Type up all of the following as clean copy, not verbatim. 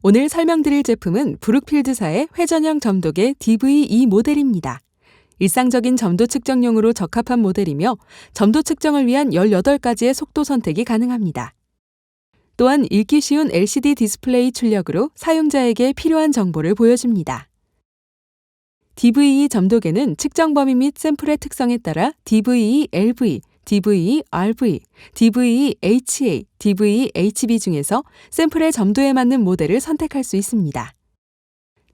오늘 설명드릴 제품은 브룩필드사의 회전형 점도계 DV2 모델입니다. 일상적인 점도 측정용으로 적합한 모델이며 점도 측정을 위한 18가지의 속도 선택이 가능합니다. 또한 읽기 쉬운 LCD 디스플레이 출력으로 사용자에게 필요한 정보를 보여줍니다. DV2 점도계는 측정 범위 및 샘플의 특성에 따라 DV2-LV, DV2-RV, DV2-HA, DV2-HB 중에서 샘플의 점도에 맞는 모델을 선택할 수 있습니다.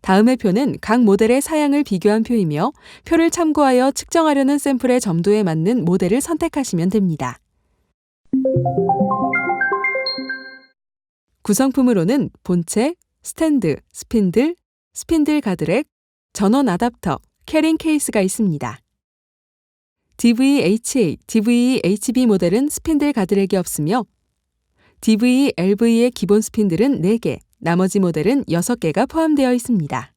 다음의 표는 각 모델의 사양을 비교한 표이며 표를 참고하여 측정하려는 샘플의 점도에 맞는 모델을 선택하시면 됩니다. 구성품으로는 본체, 스탠드, 스핀들, 스핀들 가드렉, 전원 아답터, 캐링 케이스가 있습니다. DV-HA, DV-HB 모델은 스핀들 가드렉이 없으며 DV-LV의 기본 스핀들은 4개, 나머지 모델은 6개가 포함되어 있습니다.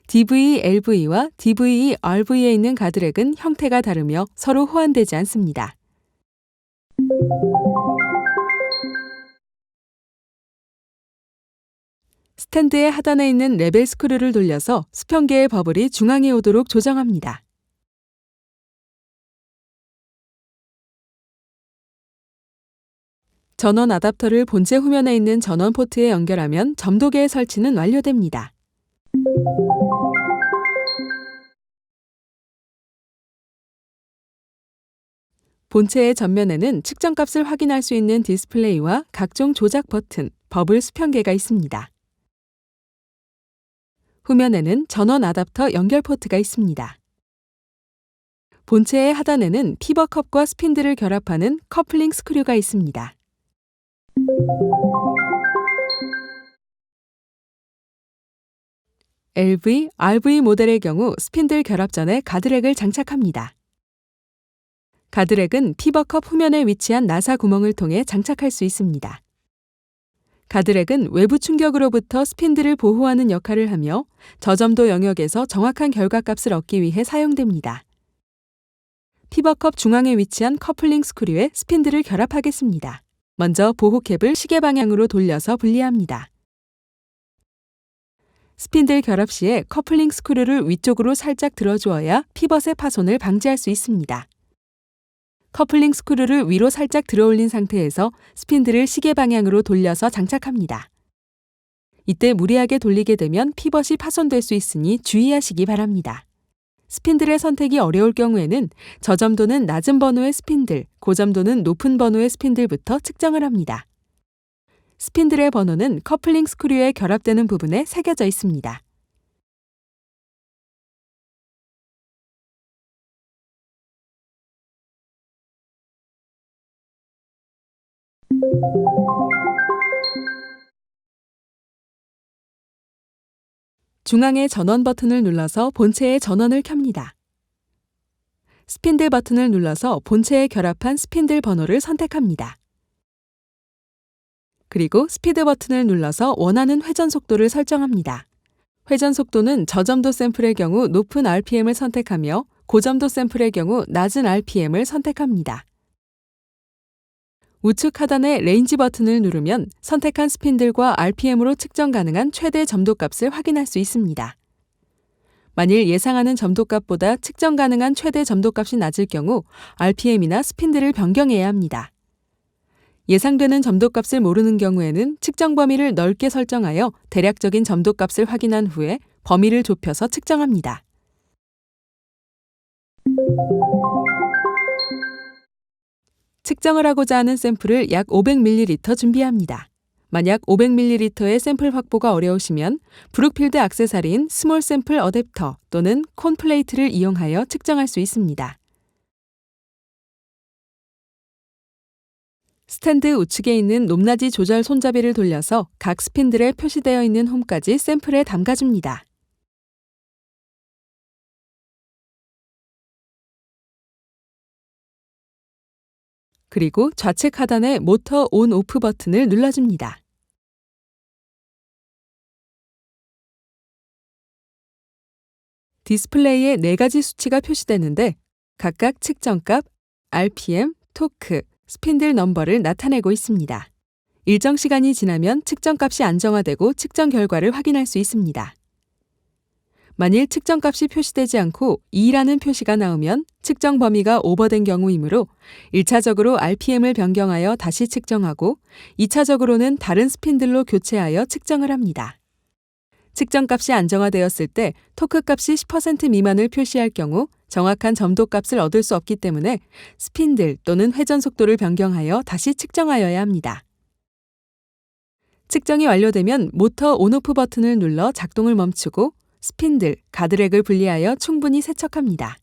DV-LV와 DV-RV에 있는 가드렉은 형태가 다르며 서로 호환되지 않습니다. 스탠드의 하단에 있는 레벨 스크류를 돌려서 수평계의 버블이 중앙에 오도록 조정합니다. 전원 아답터를 본체 후면에 있는 전원 포트에 연결하면 점도계의 설치는 완료됩니다. 본체의 전면에는 측정값을 확인할 수 있는 디스플레이와 각종 조작 버튼, 버블 수평계가 있습니다. 후면에는 전원 아답터 연결 포트가 있습니다. 본체의 하단에는 피버컵과 스핀들을 결합하는 커플링 스크류가 있습니다. LV, RV 모델의 경우 스핀들 결합 전에 가드렉을 장착합니다. 가드렉은 피버컵 후면에 위치한 나사 구멍을 통해 장착할 수 있습니다. 가드렉은 외부 충격으로부터 스핀들을 보호하는 역할을 하며 저점도 영역에서 정확한 결과값을 얻기 위해 사용됩니다. 피버컵 중앙에 위치한 커플링 스크류에 스핀들을 결합하겠습니다. 먼저 보호캡을 시계 방향으로 돌려서 분리합니다. 스핀들 결합 시에 커플링 스크류를 위쪽으로 살짝 들어주어야 피벗의 파손을 방지할 수 있습니다. 커플링 스크류를 위로 살짝 들어올린 상태에서 스핀들을 시계 방향으로 돌려서 장착합니다. 이때 무리하게 돌리게 되면 피벗이 파손될 수 있으니 주의하시기 바랍니다. 스핀들의 선택이 어려울 경우에는 저점도는 낮은 번호의 스핀들, 고점도는 높은 번호의 스핀들부터 측정을 합니다. 스핀들의 번호는 커플링 스크류에 결합되는 부분에 새겨져 있습니다. 중앙의 전원 버튼을 눌러서 본체의 전원을 켭니다. 스핀들 버튼을 눌러서 본체에 결합한 스핀들 번호를 선택합니다. 그리고 스피드 버튼을 눌러서 원하는 회전 속도를 설정합니다. 회전 속도는 저점도 샘플의 경우 높은 RPM을 선택하며 고점도 샘플의 경우 낮은 RPM을 선택합니다. 우측 하단의 레인지 버튼을 누르면 선택한 스핀들과 RPM으로 측정 가능한 최대 점도값을 확인할 수 있습니다. 만일 예상하는 점도값보다 측정 가능한 최대 점도값이 낮을 경우 RPM이나 스핀들을 변경해야 합니다. 예상되는 점도값을 모르는 경우에는 측정 범위를 넓게 설정하여 대략적인 점도값을 확인한 후에 범위를 좁혀서 측정합니다. 측정을 하고자 하는 샘플을 약 500ml 준비합니다. 만약 500ml의 샘플 확보가 어려우시면 브룩필드 액세서리인 스몰 샘플 어댑터 또는 콘 플레이트를 이용하여 측정할 수 있습니다. 스탠드 우측에 있는 높낮이 조절 손잡이를 돌려서 각 스핀들에 표시되어 있는 홈까지 샘플에 담가줍니다. 그리고 좌측 하단의 모터 온 오프 버튼을 눌러줍니다. 디스플레이에 4가지 수치가 표시되는데 각각 측정값, RPM, 토크, 스핀들 넘버를 나타내고 있습니다. 일정 시간이 지나면 측정값이 안정화되고 측정 결과를 확인할 수 있습니다. 만일 측정값이 표시되지 않고 2라는 표시가 나오면 측정 범위가 오버된 경우이므로 1차적으로 RPM을 변경하여 다시 측정하고 2차적으로는 다른 스핀들로 교체하여 측정을 합니다. 측정값이 안정화되었을 때 토크값이 10% 미만을 표시할 경우 정확한 점도값을 얻을 수 없기 때문에 스핀들 또는 회전 속도를 변경하여 다시 측정하여야 합니다. 측정이 완료되면 모터 온오프 버튼을 눌러 작동을 멈추고 스핀들, 가드렉을 분리하여 충분히 세척합니다.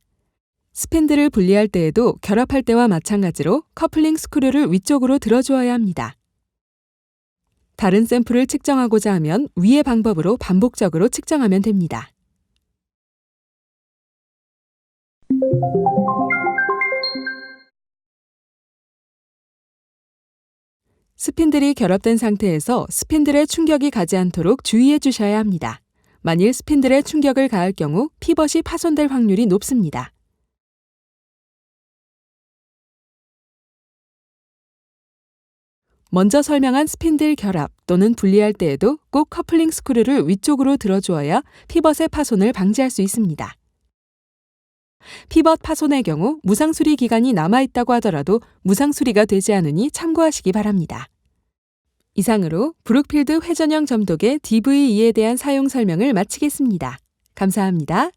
스핀들을 분리할 때에도 결합할 때와 마찬가지로 커플링 스크류를 위쪽으로 들어주어야 합니다. 다른 샘플을 측정하고자 하면 위의 방법으로 반복적으로 측정하면 됩니다. 스핀들이 결합된 상태에서 스핀들에 충격이 가지 않도록 주의해 주셔야 합니다. 만일 스핀들에 충격을 가할 경우 피벗이 파손될 확률이 높습니다. 먼저 설명한 스핀들 결합 또는 분리할 때에도 꼭 커플링 스크류를 위쪽으로 들어주어야 피벗의 파손을 방지할 수 있습니다. 피벗 파손의 경우 무상수리 기간이 남아있다고 하더라도 무상수리가 되지 않으니 참고하시기 바랍니다. 이상으로 브룩필드 회전형 점도계 DV2에 대한 사용 설명을 마치겠습니다. 감사합니다.